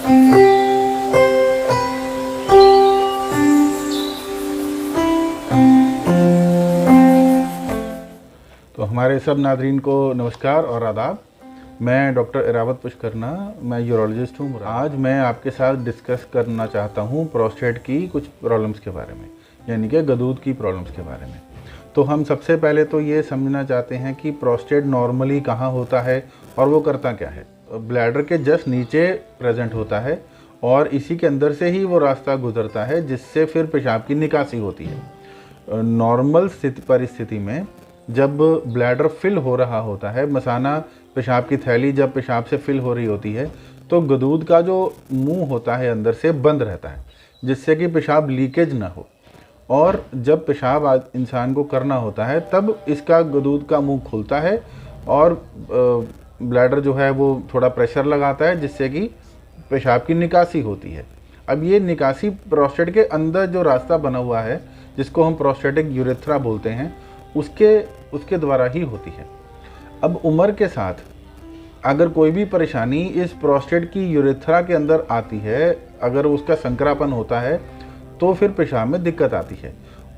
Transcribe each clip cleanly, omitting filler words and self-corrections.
तो हमारे सब नाज़रीन को नमस्कार और आदाब। मैं डॉक्टर इरावत पुष्करना, मैं यूरोलॉजिस्ट हूँ। आज मैं आपके साथ डिस्कस करना चाहता हूँ प्रोस्टेट की कुछ प्रॉब्लम्स के बारे में, यानी कि गदूद की प्रॉब्लम्स के बारे में। तो हम सबसे पहले तो ये समझना चाहते हैं कि प्रोस्टेट नॉर्मली कहाँ होता है और वो करता क्या है। ब्लैडर के जस्ट नीचे प्रेजेंट होता है और इसी के अंदर से ही वो रास्ता गुजरता है जिससे फिर पेशाब की निकासी होती है। नॉर्मल परिस्थिति में जब ब्लैडर फिल हो रहा होता है, मसाना पेशाब की थैली जब पेशाब से फिल हो रही होती है, तो गदूद का जो मुंह होता है अंदर से बंद रहता है जिससे कि पेशाब लीकेज ना हो। और जब पेशाब इंसान को करना होता है तब इसका गदूद का मुंह खुलता है और ब्लैडर जो है वो थोड़ा प्रेशर लगाता है जिससे कि पेशाब की निकासी होती है। अब ये निकासी प्रोस्टेट के अंदर जो रास्ता बना हुआ है जिसको हम प्रोस्टेटिक यूरेथ्रा बोलते हैं उसके द्वारा ही होती है। अब उम्र के साथ अगर कोई भी परेशानी इस प्रोस्टेट की यूरेथ्रा के अंदर आती है, अगर उसका संकरापन होता है तो फिर पेशाब में दिक्कत आती है।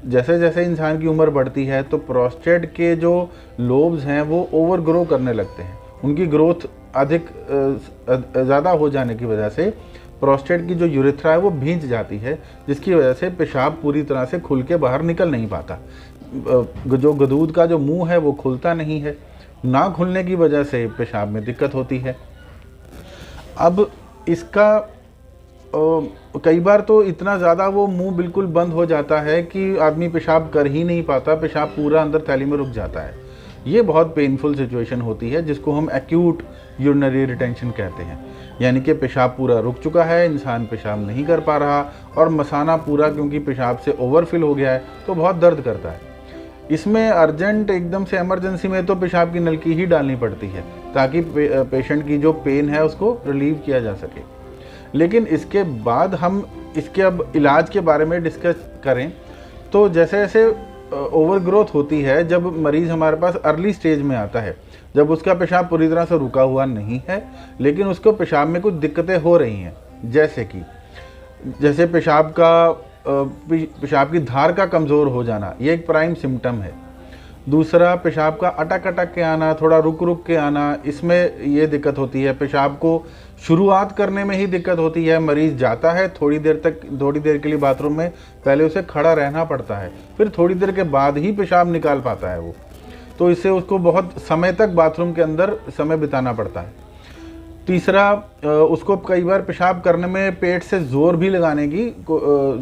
जैसे जैसे इंसान की उम्र बढ़ती है तो प्रोस्टेट के जो लोब्स हैं वो ओवर ग्रो करने लगते हैं। उनकी ग्रोथ अधिक ज़्यादा हो जाने की वजह से प्रोस्टेट की जो यूरेथ्रा है वो भींच जाती है, जिसकी वजह से पेशाब पूरी तरह से खुल के बाहर निकल नहीं पाता। जो गदूद का जो मुंह है वो खुलता नहीं है, ना खुलने की वजह से पेशाब में दिक्कत होती है। अब इसका कई बार तो इतना ज़्यादा वो मुंह बिल्कुल बंद हो जाता है कि आदमी पेशाब कर ही नहीं पाता, पेशाब पूरा अंदर थैली में रुक जाता है। ये बहुत पेनफुल सिचुएशन होती है जिसको हम एक्यूट यूरिनरी रिटेंशन कहते हैं, यानी कि पेशाब पूरा रुक चुका है, इंसान पेशाब नहीं कर पा रहा और मसाना पूरा क्योंकि पेशाब से ओवरफिल हो गया है तो बहुत दर्द करता है। इसमें अर्जेंट एकदम से इमरजेंसी में तो पेशाब की नलकी ही डालनी पड़ती है ताकि पेशेंट की जो पेन है उसको रिलीव किया जा सके। लेकिन इसके बाद हम इसके अब इलाज के बारे में डिस्कस करें तो जैसे जैसे ओवर ग्रोथ होती है, जब मरीज़ हमारे पास अर्ली स्टेज में आता है, जब उसका पेशाब पूरी तरह से रुका हुआ नहीं है लेकिन उसको पेशाब में कुछ दिक्कतें हो रही हैं, जैसे पेशाब की धार का कमज़ोर हो जाना, ये एक प्राइम सिम्टम है। दूसरा, पेशाब का अटक अटक के आना, थोड़ा रुक रुक के आना, इसमें ये दिक्कत होती है। पेशाब को शुरुआत करने में ही दिक्कत होती है, मरीज़ जाता है थोड़ी देर के लिए बाथरूम में, पहले उसे खड़ा रहना पड़ता है, फिर थोड़ी देर के बाद ही पेशाब निकाल पाता है वो, तो इससे उसको बहुत समय तक बाथरूम के अंदर समय बिताना पड़ता है। तीसरा, उसको कई बार पेशाब करने में पेट से ज़ोर भी लगाने की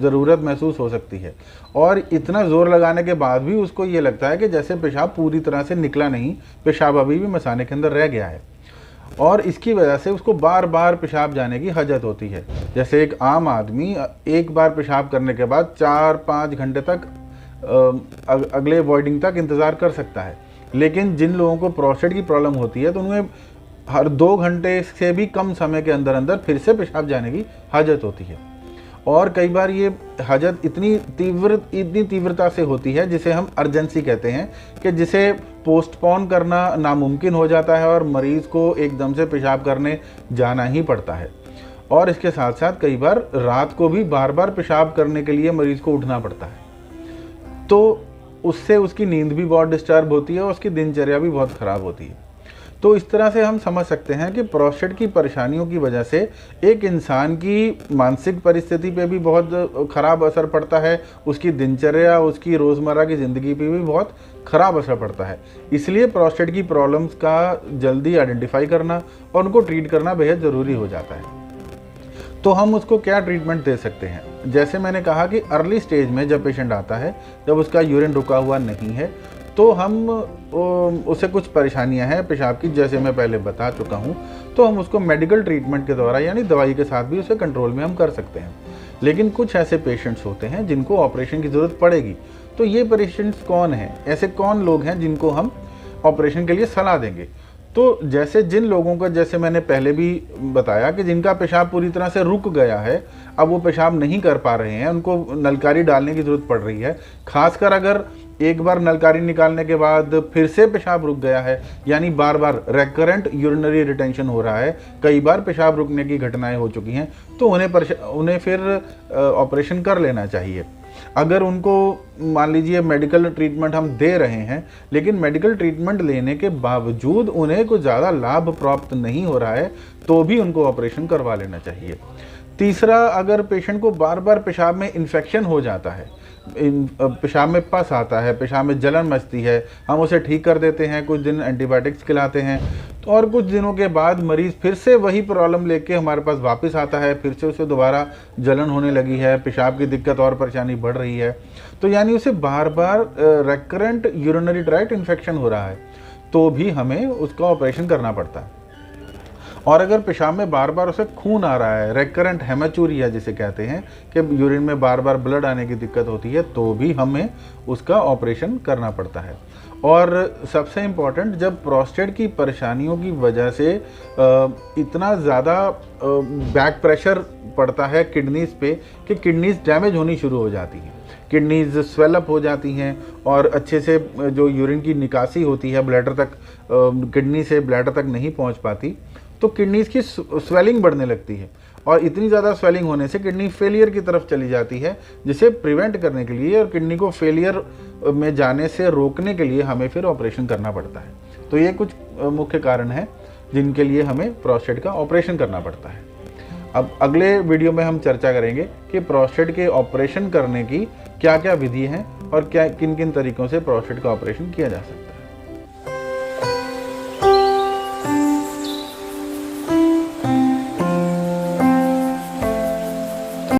ज़रूरत महसूस हो सकती है और इतना ज़ोर लगाने के बाद भी उसको ये लगता है कि जैसे पेशाब पूरी तरह से निकला नहीं, पेशाब अभी भी मसाने के अंदर रह गया है और इसकी वजह से उसको बार बार पेशाब जाने की हजत होती है। जैसे एक आम आदमी एक बार पेशाब करने के बाद 4-5 घंटे तक अगले वॉइडिंग तक इंतज़ार कर सकता है, लेकिन जिन लोगों को प्रोस्टेट की प्रॉब्लम होती है तो उनमें हर 2 घंटे से भी कम समय के अंदर अंदर फिर से पेशाब जाने की हाजत होती है। और कई बार ये हाजत इतनी तीव्रता से होती है जिसे हम अर्जेंसी कहते हैं, कि जिसे पोस्टपोन करना नामुमकिन हो जाता है और मरीज़ को एकदम से पेशाब करने जाना ही पड़ता है। और इसके साथ साथ कई बार रात को भी बार बार पेशाब करने के लिए मरीज़ को उठना पड़ता है, तो उससे उसकी नींद भी बहुत डिस्टर्ब होती है और उसकी दिनचर्या भी बहुत ख़राब होती है। तो इस तरह से हम समझ सकते हैं कि प्रोस्टेट की परेशानियों की वजह से एक इंसान की मानसिक परिस्थिति पे भी बहुत ख़राब असर पड़ता है, उसकी दिनचर्या, उसकी रोज़मर्रा की ज़िंदगी पे भी बहुत ख़राब असर पड़ता है। इसलिए प्रोस्टेट की प्रॉब्लम्स का जल्दी आइडेंटिफाई करना और उनको ट्रीट करना बेहद ज़रूरी हो जाता है। तो हम उसको क्या ट्रीटमेंट दे सकते हैं? जैसे मैंने कहा कि अर्ली स्टेज में जब पेशेंट आता है, जब उसका यूरिन रुका हुआ नहीं है, तो हम उसे कुछ परेशानियां हैं पेशाब की, जैसे मैं पहले बता चुका हूं, तो हम उसको मेडिकल ट्रीटमेंट के द्वारा यानी दवाई के साथ भी उसे कंट्रोल में हम कर सकते हैं। लेकिन कुछ ऐसे पेशेंट्स होते हैं जिनको ऑपरेशन की ज़रूरत पड़ेगी। तो ये पेशेंट्स कौन हैं? ऐसे कौन लोग हैं जिनको हम ऑपरेशन के लिए सलाह देंगे? तो जैसे जिन लोगों का, जैसे मैंने पहले भी बताया कि जिनका पेशाब पूरी तरह से रुक गया है, अब वो पेशाब नहीं कर पा रहे हैं, उनको नलकारी डालने की ज़रूरत पड़ रही है, खासकर अगर एक बार नलकारी निकालने के बाद फिर से पेशाब रुक गया है, यानी बार बार रेकरेंट यूरिनरी रिटेंशन हो रहा है, कई बार पेशाब रुकने की घटनाएं हो चुकी हैं, तो उन्हें फिर ऑपरेशन कर लेना चाहिए। अगर उनको मान लीजिए मेडिकल ट्रीटमेंट हम दे रहे हैं, लेकिन मेडिकल ट्रीटमेंट लेने के बावजूद उन्हें कुछ ज़्यादा लाभ प्राप्त नहीं हो रहा है, तो भी उनको ऑपरेशन करवा लेना चाहिए। तीसरा, अगर पेशेंट को बार बार पेशाब में इन्फेक्शन हो जाता है, पेशाब में पस आता है, पेशाब में जलन मचती है, हम उसे ठीक कर देते हैं, कुछ दिन एंटीबायोटिक्स खिलाते हैं, तो और कुछ दिनों के बाद मरीज़ फिर से वही प्रॉब्लम लेके हमारे पास वापस आता है, फिर से उसे दोबारा जलन होने लगी है, पेशाब की दिक्कत और परेशानी बढ़ रही है, तो यानी उसे बार बार रेकरेंट यूरिनरी ट्रैक्ट इन्फेक्शन हो रहा है, तो भी हमें उसका ऑपरेशन करना पड़ता है। और अगर पेशाब में बार बार उसे खून आ रहा है, रेकरेंट हेमाचूरिया जिसे कहते हैं कि यूरिन में बार बार ब्लड आने की दिक्कत होती है, तो भी हमें उसका ऑपरेशन करना पड़ता है। और सबसे इम्पॉर्टेंट, जब प्रोस्टेट की परेशानियों की वजह से इतना ज़्यादा बैक प्रेशर पड़ता है किडनीज़ पे कि किडनीज़ डैमेज होनी शुरू हो जाती हैं, किडनीज़ स्वेलअप हो जाती हैं और अच्छे से जो यूरिन की निकासी होती है ब्लैडर तक, किडनी से ब्लैडर तक नहीं पहुंच पाती, तो किडनीज़ की स्वेलिंग बढ़ने लगती है और इतनी ज़्यादा स्वेलिंग होने से किडनी फेलियर की तरफ चली जाती है, जिसे प्रिवेंट करने के लिए और किडनी को फेलियर में जाने से रोकने के लिए हमें फिर ऑपरेशन करना पड़ता है। तो ये कुछ मुख्य कारण हैं जिनके लिए हमें प्रोस्टेट का ऑपरेशन करना पड़ता है। अब अगले वीडियो में हम चर्चा करेंगे कि प्रोस्टेट के ऑपरेशन करने की क्या क्या विधि हैं और किन किन तरीक़ों से प्रोस्टेट का ऑपरेशन किया जा सकता है।